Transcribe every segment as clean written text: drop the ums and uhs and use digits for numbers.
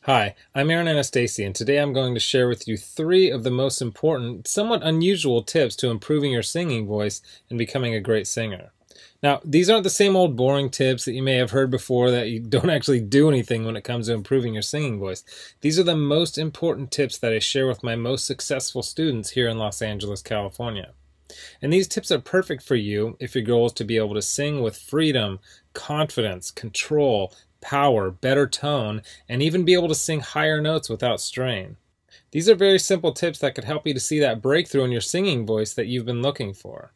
Hi, I'm Aaron Anastasi, and today I'm going to share with you 3 of the most important, somewhat unusual tips to improving your singing voice and becoming a great singer. Now, these aren't the same old boring tips that you may have heard before that you don't actually do anything when it comes to improving your singing voice. These are the most important tips that I share with my most successful students here in Los Angeles, California. And these tips are perfect for you if your goal is to be able to sing with freedom, confidence, control, power, better tone, and even be able to sing higher notes without strain. These are very simple tips that could help you to see that breakthrough in your singing voice that you've been looking for.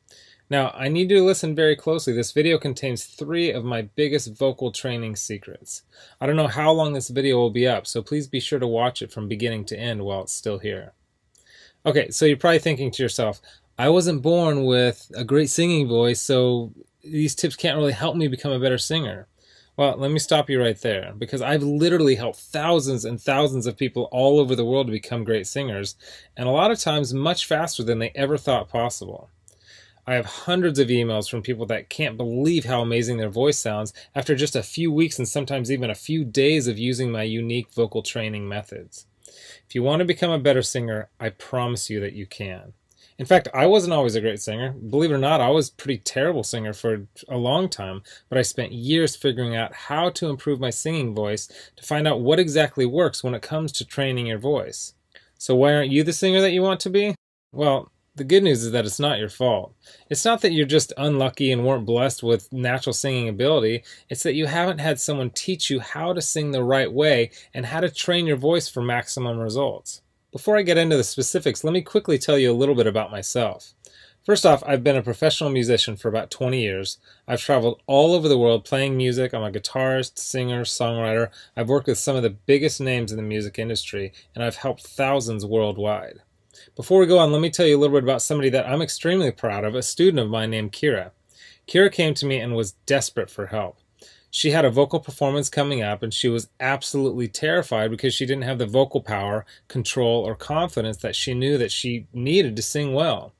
Now, I need you to listen very closely. This video contains 3 of my biggest vocal training secrets. I don't know how long this video will be up, so please be sure to watch it from beginning to end while it's still here. Okay, so you're probably thinking to yourself, I wasn't born with a great singing voice, so these tips can't really help me become a better singer. Well, let me stop you right there, because I've literally helped thousands and thousands of people all over the world to become great singers, and a lot of times much faster than they ever thought possible. I have hundreds of emails from people that can't believe how amazing their voice sounds after just a few weeks and sometimes even a few days of using my unique vocal training methods. If you want to become a better singer, I promise you that you can. In fact, I wasn't always a great singer. Believe it or not, I was a pretty terrible singer for a long time, but I spent years figuring out how to improve my singing voice to find out what exactly works when it comes to training your voice. So why aren't you the singer that you want to be? Well, the good news is that it's not your fault. It's not that you're just unlucky and weren't blessed with natural singing ability. It's that you haven't had someone teach you how to sing the right way and how to train your voice for maximum results. Before I get into the specifics, let me quickly tell you a little bit about myself. First off, I've been a professional musician for about 20 years. I've traveled all over the world playing music. I'm a guitarist, singer, songwriter. I've worked with some of the biggest names in the music industry, and I've helped thousands worldwide. Before we go on, let me tell you a little bit about somebody that I'm extremely proud of, a student of mine named Kira. Kira came to me and was desperate for help. She had a vocal performance coming up, and she was absolutely terrified because she didn't have the vocal power, control, or confidence that she knew that she needed to sing well.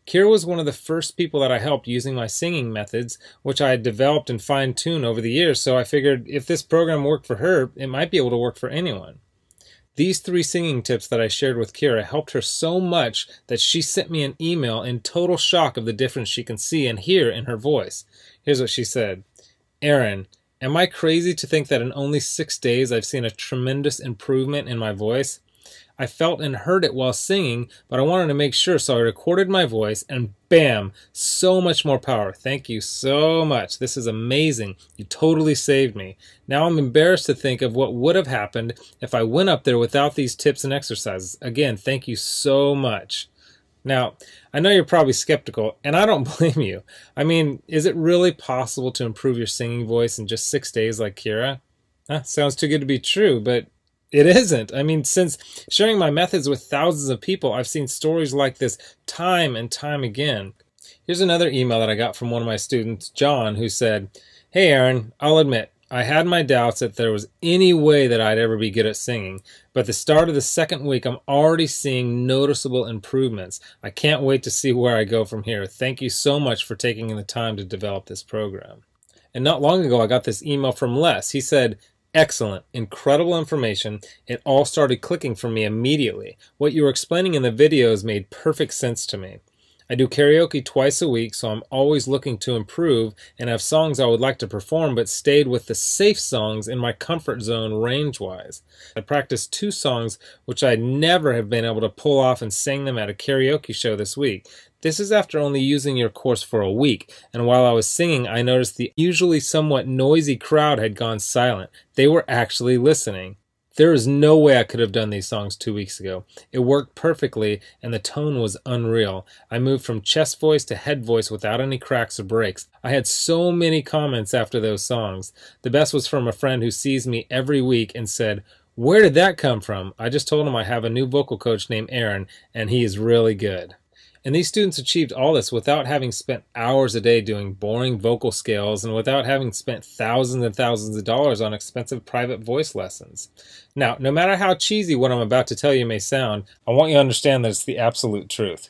Kira was one of the first people that I helped using my singing methods, which I had developed and fine-tuned over the years, so I figured if this program worked for her, it might be able to work for anyone. These 3 singing tips that I shared with Kira helped her so much that she sent me an email in total shock of the difference she can see and hear in her voice. Here's what she said. Aaron, am I crazy to think that in only 6 days I've seen a tremendous improvement in my voice? I felt and heard it while singing, but I wanted to make sure, so I recorded my voice and bam, so much more power. Thank you so much. This is amazing. You totally saved me. Now I'm embarrassed to think of what would have happened if I went up there without these tips and exercises. Again, thank you so much. Now, I know you're probably skeptical, and I don't blame you. I mean, is it really possible to improve your singing voice in just 6 days like Kira? Sounds too good to be true, but it isn't. I mean, since sharing my methods with thousands of people, I've seen stories like this time and time again. Here's another email that I got from one of my students, John, who said, Hey Aaron, I'll admit, I had my doubts that there was any way that I'd ever be good at singing, but at the start of the 2nd week, I'm already seeing noticeable improvements. I can't wait to see where I go from here. Thank you so much for taking the time to develop this program. And not long ago, I got this email from Les. He said, Excellent, incredible information. It all started clicking for me immediately. What you were explaining in the videos made perfect sense to me. I do karaoke twice a week, so I'm always looking to improve and have songs I would like to perform, but stayed with the safe songs in my comfort zone range-wise. I practiced 2 songs which I'd never have been able to pull off and sing them at a karaoke show this week. This is after only using your course for a week, and while I was singing, I noticed the usually somewhat noisy crowd had gone silent. They were actually listening. There is no way I could have done these songs 2 weeks ago. It worked perfectly, and the tone was unreal. I moved from chest voice to head voice without any cracks or breaks. I had so many comments after those songs. The best was from a friend who sees me every week and said, Where did that come from? I just told him I have a new vocal coach named Aaron, and he is really good. And these students achieved all this without having spent hours a day doing boring vocal scales and without having spent thousands and thousands of dollars on expensive private voice lessons. Now, no matter how cheesy what I'm about to tell you may sound, I want you to understand that it's the absolute truth.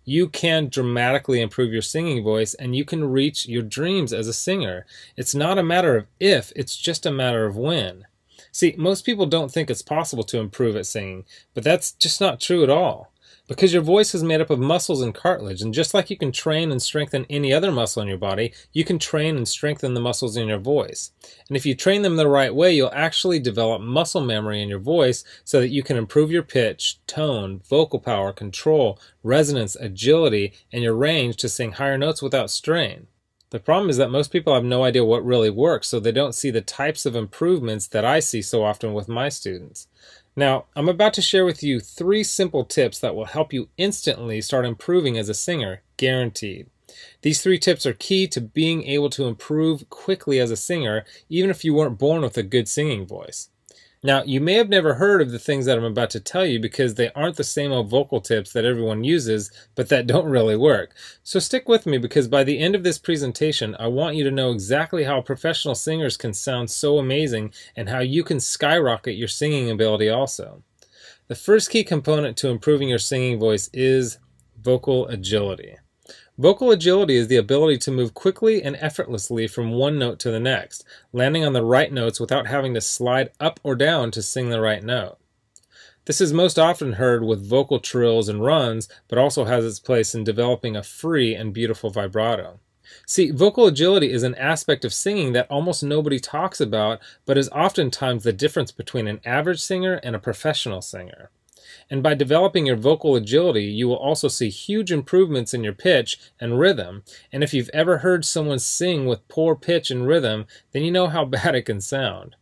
You can dramatically improve your singing voice and you can reach your dreams as a singer. It's not a matter of if, it's just a matter of when. See, most people don't think it's possible to improve at singing, but that's just not true at all. Because your voice is made up of muscles and cartilage, and just like you can train and strengthen any other muscle in your body, you can train and strengthen the muscles in your voice. And if you train them the right way, you'll actually develop muscle memory in your voice so that you can improve your pitch, tone, vocal power, control, resonance, agility, and your range to sing higher notes without strain. The problem is that most people have no idea what really works, so they don't see the types of improvements that I see so often with my students. Now, I'm about to share with you 3 simple tips that will help you instantly start improving as a singer, guaranteed. These 3 tips are key to being able to improve quickly as a singer, even if you weren't born with a good singing voice. Now, you may have never heard of the things that I'm about to tell you because they aren't the same old vocal tips that everyone uses, but that don't really work. So stick with me because by the end of this presentation, I want you to know exactly how professional singers can sound so amazing and how you can skyrocket your singing ability also. The first key component to improving your singing voice is vocal agility. Vocal agility is the ability to move quickly and effortlessly from one note to the next, landing on the right notes without having to slide up or down to sing the right note. This is most often heard with vocal trills and runs, but also has its place in developing a free and beautiful vibrato. See, vocal agility is an aspect of singing that almost nobody talks about, but is oftentimes the difference between an average singer and a professional singer. And by developing your vocal agility, you will also see huge improvements in your pitch and rhythm. And if you've ever heard someone sing with poor pitch and rhythm, then you know how bad it can sound.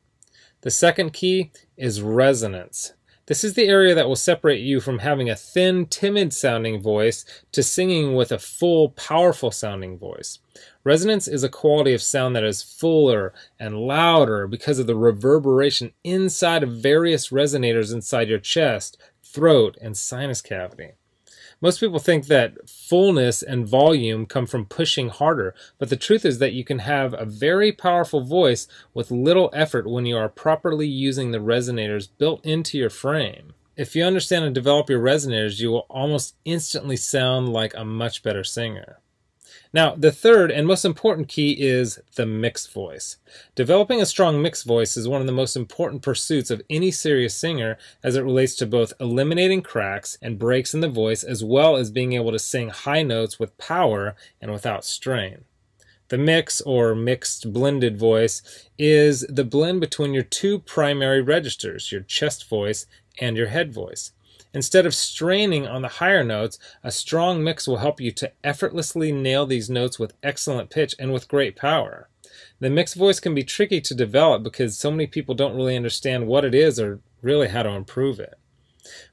The second key is resonance. This is the area that will separate you from having a thin, timid-sounding voice to singing with a full, powerful-sounding voice. Resonance is a quality of sound that is fuller and louder because of the reverberation inside of various resonators inside your chest, throat, and sinus cavity. Most people think that fullness and volume come from pushing harder, but the truth is that you can have a very powerful voice with little effort when you are properly using the resonators built into your frame. If you understand and develop your resonators, you will almost instantly sound like a much better singer. Now, the third and most important key is the mixed voice. Developing a strong mixed voice is one of the most important pursuits of any serious singer as it relates to both eliminating cracks and breaks in the voice as well as being able to sing high notes with power and without strain. The mix, or mixed blended voice, is the blend between your 2 primary registers, your chest voice and your head voice. Instead of straining on the higher notes, a strong mix will help you to effortlessly nail these notes with excellent pitch and with great power. The mixed voice can be tricky to develop because so many people don't really understand what it is or really how to improve it.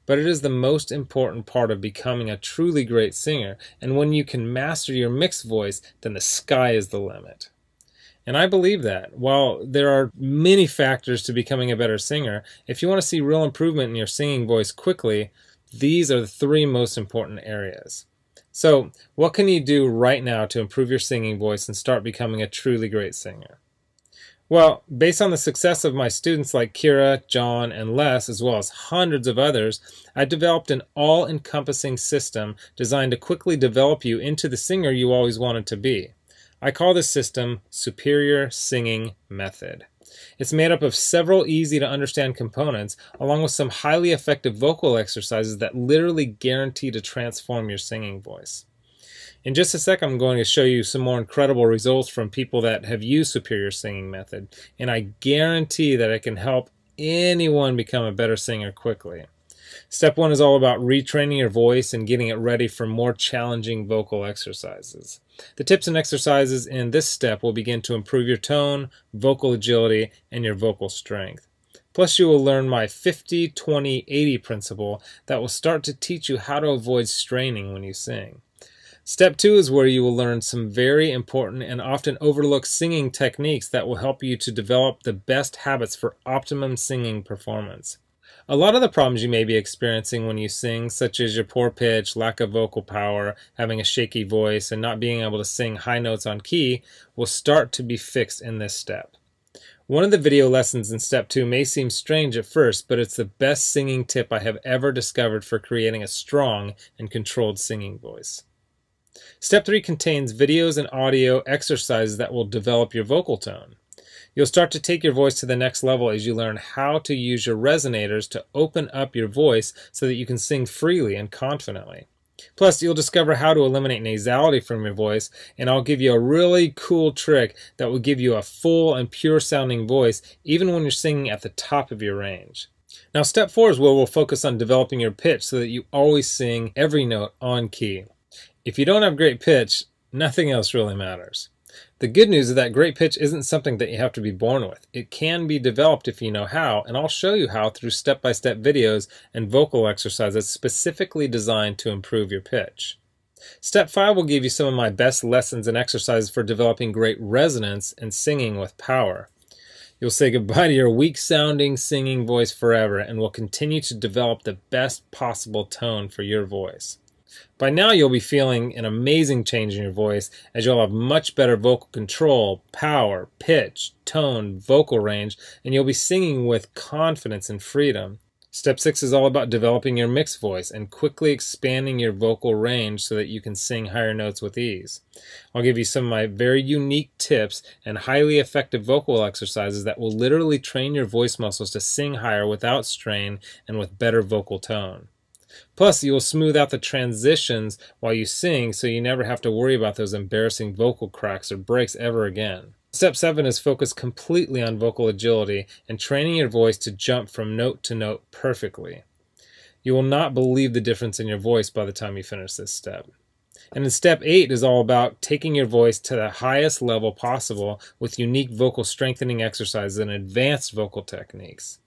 But it is the most important part of becoming a truly great singer, and when you can master your mixed voice, then the sky is the limit. And I believe that. While there are many factors to becoming a better singer, if you want to see real improvement in your singing voice quickly, these are the 3 most important areas. So, what can you do right now to improve your singing voice and start becoming a truly great singer? Well, based on the success of my students like Kira, John, and Les, as well as hundreds of others, I developed an all-encompassing system designed to quickly develop you into the singer you always wanted to be. I call this system Superior Singing Method. It's made up of several easy-to-understand components, along with some highly effective vocal exercises that literally guarantee to transform your singing voice. In just a sec, I'm going to show you some more incredible results from people that have used Superior Singing Method, and I guarantee that it can help anyone become a better singer quickly. Step 1 is all about retraining your voice and getting it ready for more challenging vocal exercises. The tips and exercises in this step will begin to improve your tone, vocal agility, and your vocal strength. Plus, you will learn my 50-20-80 principle that will start to teach you how to avoid straining when you sing. Step 2 is where you will learn some very important and often overlooked singing techniques that will help you to develop the best habits for optimum singing performance. A lot of the problems you may be experiencing when you sing, such as your poor pitch, lack of vocal power, having a shaky voice, and not being able to sing high notes on key, will start to be fixed in this step. One of the video lessons in Step 2 may seem strange at first, but it's the best singing tip I have ever discovered for creating a strong and controlled singing voice. Step 3 contains videos and audio exercises that will develop your vocal tone. You'll start to take your voice to the next level as you learn how to use your resonators to open up your voice so that you can sing freely and confidently. Plus, you'll discover how to eliminate nasality from your voice, and I'll give you a really cool trick that will give you a full and pure sounding voice even when you're singing at the top of your range. Now, step 4 is where we'll focus on developing your pitch so that you always sing every note on key. If you don't have great pitch, nothing else really matters. The good news is that great pitch isn't something that you have to be born with. It can be developed if you know how, and I'll show you how through step-by-step videos and vocal exercises specifically designed to improve your pitch. Step 5 will give you some of my best lessons and exercises for developing great resonance and singing with power. You'll say goodbye to your weak-sounding singing voice forever and will continue to develop the best possible tone for your voice. By now you'll be feeling an amazing change in your voice as you'll have much better vocal control, power, pitch, tone, vocal range, and you'll be singing with confidence and freedom. Step 6 is all about developing your mixed voice and quickly expanding your vocal range so that you can sing higher notes with ease. I'll give you some of my very unique tips and highly effective vocal exercises that will literally train your voice muscles to sing higher without strain and with better vocal tone. Plus, you will smooth out the transitions while you sing so you never have to worry about those embarrassing vocal cracks or breaks ever again. Step 7 is focused completely on vocal agility and training your voice to jump from note to note perfectly. You will not believe the difference in your voice by the time you finish this step. And then step 8 is all about taking your voice to the highest level possible with unique vocal strengthening exercises and advanced vocal techniques.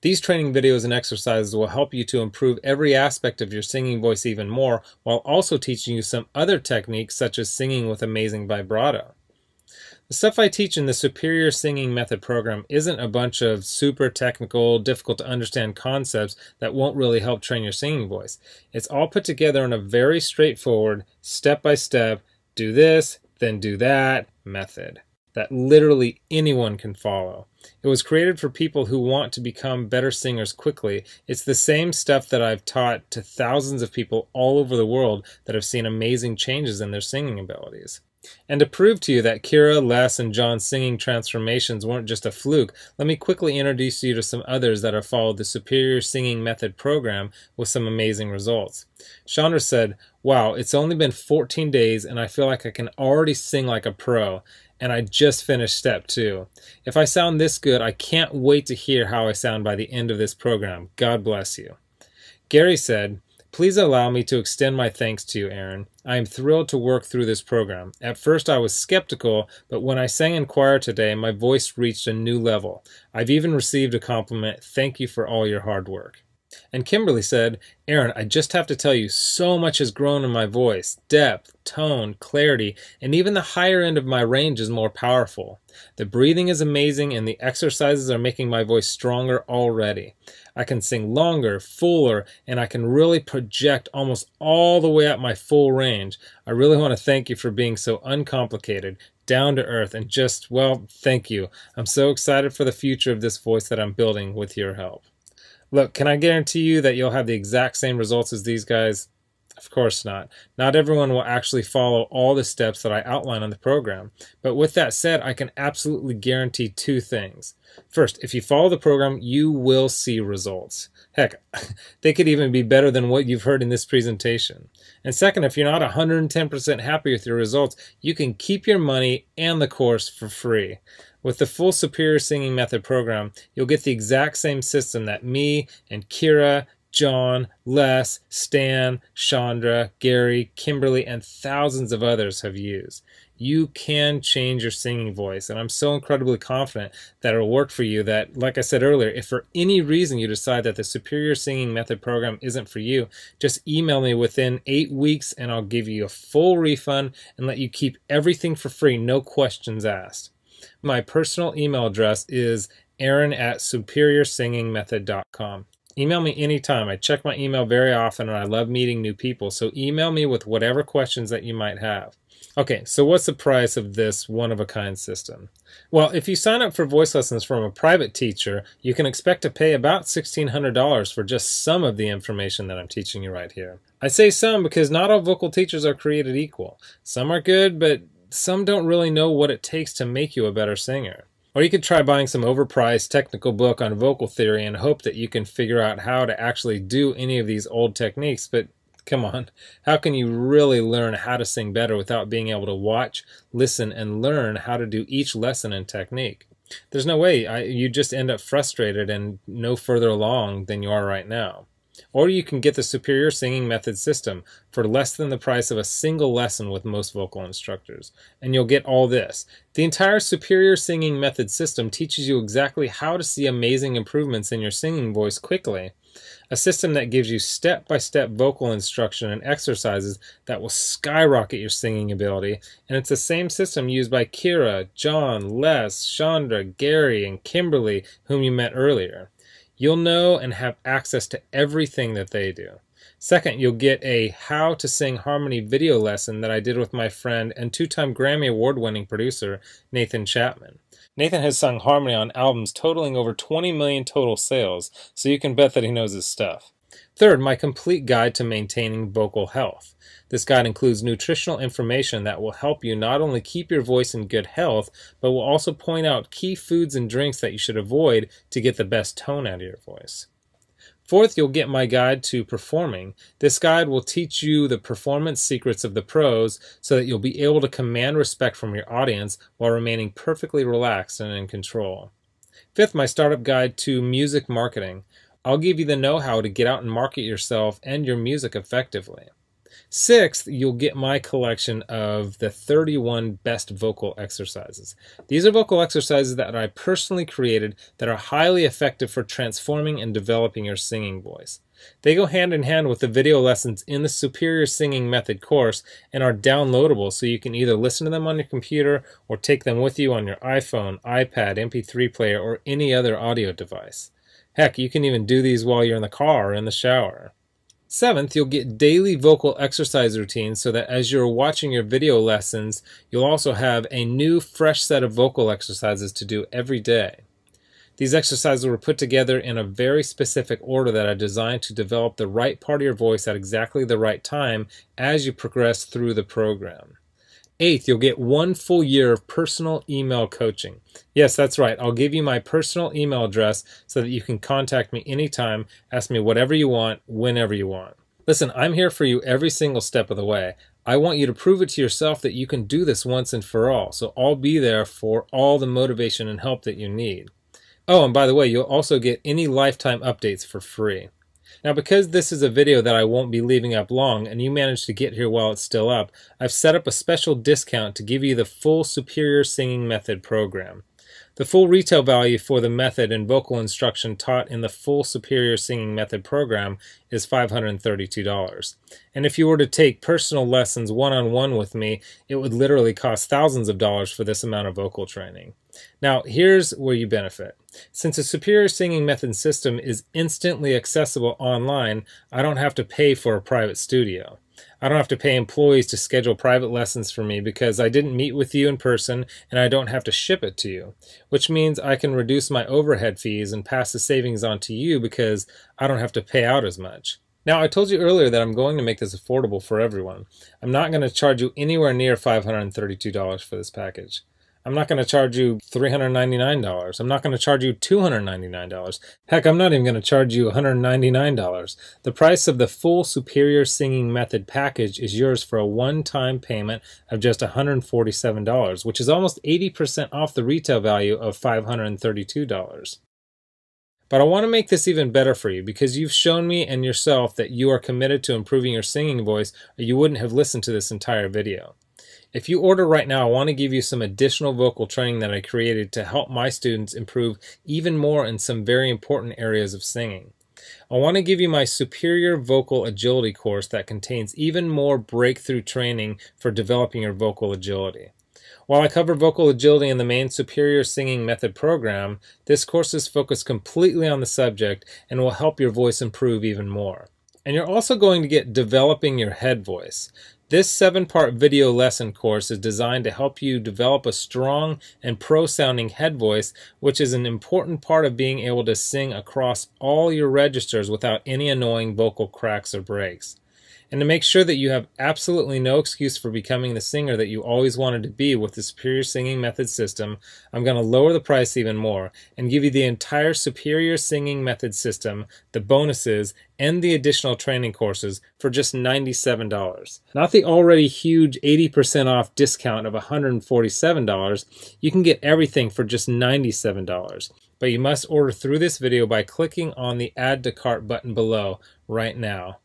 These training videos and exercises will help you to improve every aspect of your singing voice even more, while also teaching you some other techniques such as singing with amazing vibrato. The stuff I teach in the Superior Singing Method program isn't a bunch of super technical, difficult to understand concepts that won't really help train your singing voice. It's all put together in a very straightforward, step-by-step, do this, then do that method that literally anyone can follow. It was created for people who want to become better singers quickly. It's the same stuff that I've taught to thousands of people all over the world that have seen amazing changes in their singing abilities. And to prove to you that Kira, Les, and John's singing transformations weren't just a fluke, let me quickly introduce you to some others that have followed the Superior Singing Method program with some amazing results. Chandra said, "Wow, it's only been 14 days and I feel like I can already sing like a pro. And I just finished step 2. If I sound this good, I can't wait to hear how I sound by the end of this program. God bless you." Gary said, "Please allow me to extend my thanks to you, Aaron. I am thrilled to work through this program. At first I was skeptical, but when I sang in choir today, my voice reached a new level. I've even received a compliment. Thank you for all your hard work." And Kimberly said, "Aaron, I just have to tell you, so much has grown in my voice. Depth, tone, clarity, and even the higher end of my range is more powerful. The breathing is amazing and the exercises are making my voice stronger already. I can sing longer, fuller, and I can really project almost all the way up my full range. I really want to thank you for being so uncomplicated, down to earth, and just, well, thank you. I'm so excited for the future of this voice that I'm building with your help." Look, can I guarantee you that you'll have the exact same results as these guys? Of course not. Not everyone will actually follow all the steps that I outline on the program. But with that said, I can absolutely guarantee 2 things. First, if you follow the program, you will see results. Heck, they could even be better than what you've heard in this presentation. And second, if you're not 110% happy with your results, you can keep your money and the course for free. With the full Superior Singing Method program, you'll get the exact same system that me and Kira, John, Les, Stan, Chandra, Gary, Kimberly, and thousands of others have used. You can change your singing voice, and I'm so incredibly confident that it'll work for you that, like I said earlier, if for any reason you decide that the Superior Singing Method program isn't for you, just email me within 8 weeks and I'll give you a full refund and let you keep everything for free, no questions asked. My personal email address is aaron@superiorsingingmethod.com. Email me anytime. I check my email very often and I love meeting new people, so email me with whatever questions that you might have. Okay, so what's the price of this one-of-a-kind system? Well, if you sign up for voice lessons from a private teacher, you can expect to pay about $1,600 for just some of the information that I'm teaching you right here. I say some because not all vocal teachers are created equal. Some are good, but some don't really know what it takes to make you a better singer. Or you could try buying some overpriced technical book on vocal theory and hope that you can figure out how to actually do any of these old techniques, but come on, how can you really learn how to sing better without being able to watch, listen, and learn how to do each lesson and technique? There's no way. You just end up frustrated and no further along than you are right now. Or you can get the Superior Singing Method system for less than the price of a single lesson with most vocal instructors. And you'll get all this. The entire Superior Singing Method system teaches you exactly how to see amazing improvements in your singing voice quickly. A system that gives you step-by-step vocal instruction and exercises that will skyrocket your singing ability. And it's the same system used by Kira, John, Les, Chandra, Gary, and Kimberly, whom you met earlier. You'll know and have access to everything that they do. Second, you'll get a How to Sing Harmony video lesson that I did with my friend and two-time Grammy Award-winning producer, Nathan Chapman. Nathan has sung harmony on albums totaling over 20 million total sales, so you can bet that he knows his stuff. Third, my complete guide to maintaining vocal health. This guide includes nutritional information that will help you not only keep your voice in good health, but will also point out key foods and drinks that you should avoid to get the best tone out of your voice. Fourth, you'll get my guide to performing. This guide will teach you the performance secrets of the pros so that you'll be able to command respect from your audience while remaining perfectly relaxed and in control. Fifth, my startup guide to music marketing. I'll give you the know-how to get out and market yourself and your music effectively. Sixth, you'll get my collection of the 31 best vocal exercises. These are vocal exercises that I personally created that are highly effective for transforming and developing your singing voice. They go hand in hand with the video lessons in the Superior Singing Method course and are downloadable, so you can either listen to them on your computer or take them with you on your iPhone, iPad, MP3 player, or any other audio device. Heck, you can even do these while you're in the car or in the shower. Seventh, you'll get daily vocal exercise routines so that as you're watching your video lessons, you'll also have a new, fresh set of vocal exercises to do every day. These exercises were put together in a very specific order that are designed to develop the right part of your voice at exactly the right time as you progress through the program. Eighth, you'll get 1 full year of personal email coaching. Yes, that's right. I'll give you my personal email address so that you can contact me anytime, ask me whatever you want, whenever you want. Listen, I'm here for you every single step of the way. I want you to prove it to yourself that you can do this once and for all, so I'll be there for all the motivation and help that you need. Oh, and by the way, you'll also get any lifetime updates for free. Now, because this is a video that I won't be leaving up long and you managed to get here while it's still up, I've set up a special discount to give you the full Superior Singing Method program. The full retail value for the method and vocal instruction taught in the full Superior Singing Method program is $532. And if you were to take personal lessons one-on-one with me, it would literally cost thousands of dollars for this amount of vocal training. Now, here's where you benefit. Since the Superior Singing Method system is instantly accessible online, I don't have to pay for a private studio. I don't have to pay employees to schedule private lessons for me because I didn't meet with you in person and I don't have to ship it to you, which means I can reduce my overhead fees and pass the savings on to you because I don't have to pay out as much. Now, I told you earlier that I'm going to make this affordable for everyone. I'm not going to charge you anywhere near $532 for this package. I'm not going to charge you $399. I'm not going to charge you $299. Heck, I'm not even going to charge you $199. The price of the full Superior Singing Method package is yours for a one-time payment of just $147, which is almost 80% off the retail value of $532. But I want to make this even better for you because you've shown me and yourself that you are committed to improving your singing voice, or you wouldn't have listened to this entire video. If you order right now, I want to give you some additional vocal training that I created to help my students improve even more in some very important areas of singing. I want to give you my Superior Vocal Agility course that contains even more breakthrough training for developing your vocal agility. While I cover vocal agility in the main Superior Singing Method program, this course is focused completely on the subject and will help your voice improve even more. And you're also going to get Developing Your Head Voice. This 7-part video lesson course is designed to help you develop a strong and pro-sounding head voice, which is an important part of being able to sing across all your registers without any annoying vocal cracks or breaks. And to make sure that you have absolutely no excuse for becoming the singer that you always wanted to be with the Superior Singing Method system, I'm going to lower the price even more and give you the entire Superior Singing Method system, the bonuses, and the additional training courses for just $97. Not the already huge 80% off discount of $147. You can get everything for just $97. But you must order through this video by clicking on the Add to Cart button below right now.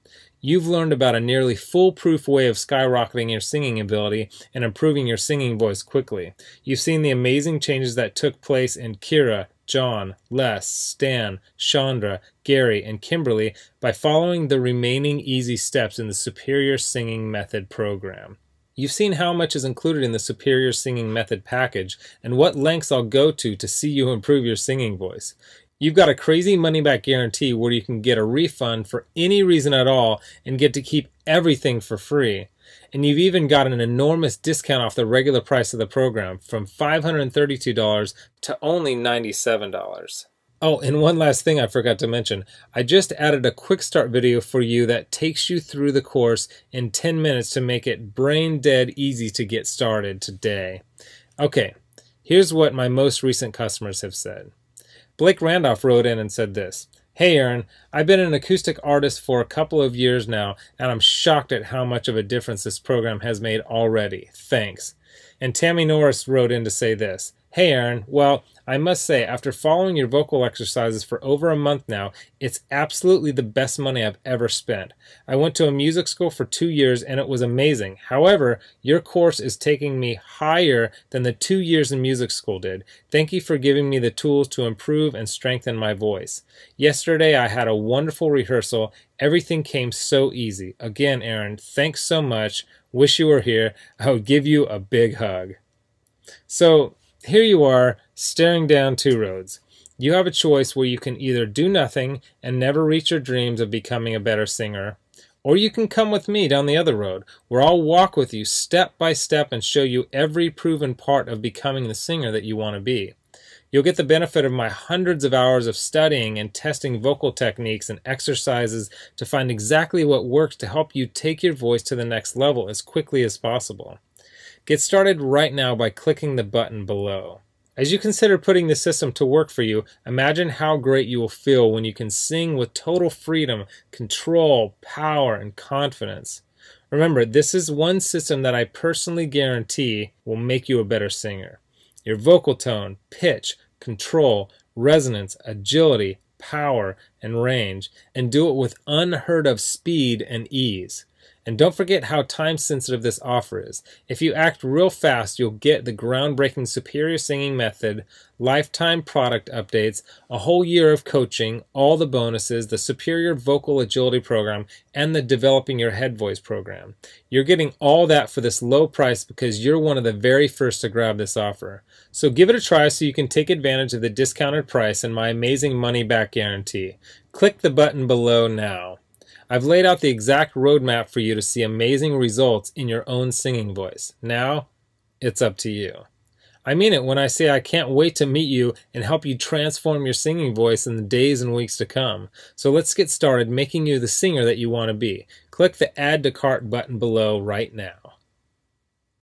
You've learned about a nearly foolproof way of skyrocketing your singing ability and improving your singing voice quickly. You've seen the amazing changes that took place in Kira, John, Les, Stan, Chandra, Gary, and Kimberly by following the remaining easy steps in the Superior Singing Method program. You've seen how much is included in the Superior Singing Method package and what lengths I'll go to see you improve your singing voice. You've got a crazy money-back guarantee where you can get a refund for any reason at all and get to keep everything for free. And you've even got an enormous discount off the regular price of the program from $532 to only $97. Oh, and one last thing I forgot to mention. I just added a quick start video for you that takes you through the course in 10 minutes to make it brain dead easy to get started today. Okay, here's what my most recent customers have said. Blake Randolph wrote in and said this: "Hey Aaron, I've been an acoustic artist for a couple of years now, and I'm shocked at how much of a difference this program has made already. Thanks." And Tammy Norris wrote in to say this: "Hey Aaron, well, I must say, after following your vocal exercises for over a month now, it's absolutely the best money I've ever spent. I went to a music school for 2 years and it was amazing. However, your course is taking me higher than the 2 years in music school did. Thank you for giving me the tools to improve and strengthen my voice. Yesterday I had a wonderful rehearsal. Everything came so easy. Again, Aaron, thanks so much. Wish you were here. I would give you a big hug." So, here you are, staring down two roads. You have a choice where you can either do nothing and never reach your dreams of becoming a better singer, or you can come with me down the other road, where I'll walk with you step by step and show you every proven part of becoming the singer that you want to be. You'll get the benefit of my hundreds of hours of studying and testing vocal techniques and exercises to find exactly what works to help you take your voice to the next level as quickly as possible. Get started right now by clicking the button below. As you consider putting the system to work for you, imagine how great you will feel when you can sing with total freedom, control, power, and confidence. Remember, this is one system that I personally guarantee will make you a better singer. Your vocal tone, pitch, control, resonance, agility, power, and range, and do it with unheard of speed and ease. And don't forget how time-sensitive this offer is. If you act real fast, you'll get the groundbreaking Superior Singing Method, lifetime product updates, a whole year of coaching, all the bonuses, the Superior Vocal Agility Program, and the Developing Your Head Voice program. You're getting all that for this low price because you're one of the very first to grab this offer. So give it a try so you can take advantage of the discounted price and my amazing money-back guarantee. Click the button below now. I've laid out the exact roadmap for you to see amazing results in your own singing voice. Now, it's up to you. I mean it when I say I can't wait to meet you and help you transform your singing voice in the days and weeks to come. So let's get started making you the singer that you want to be. Click the Add to Cart button below right now.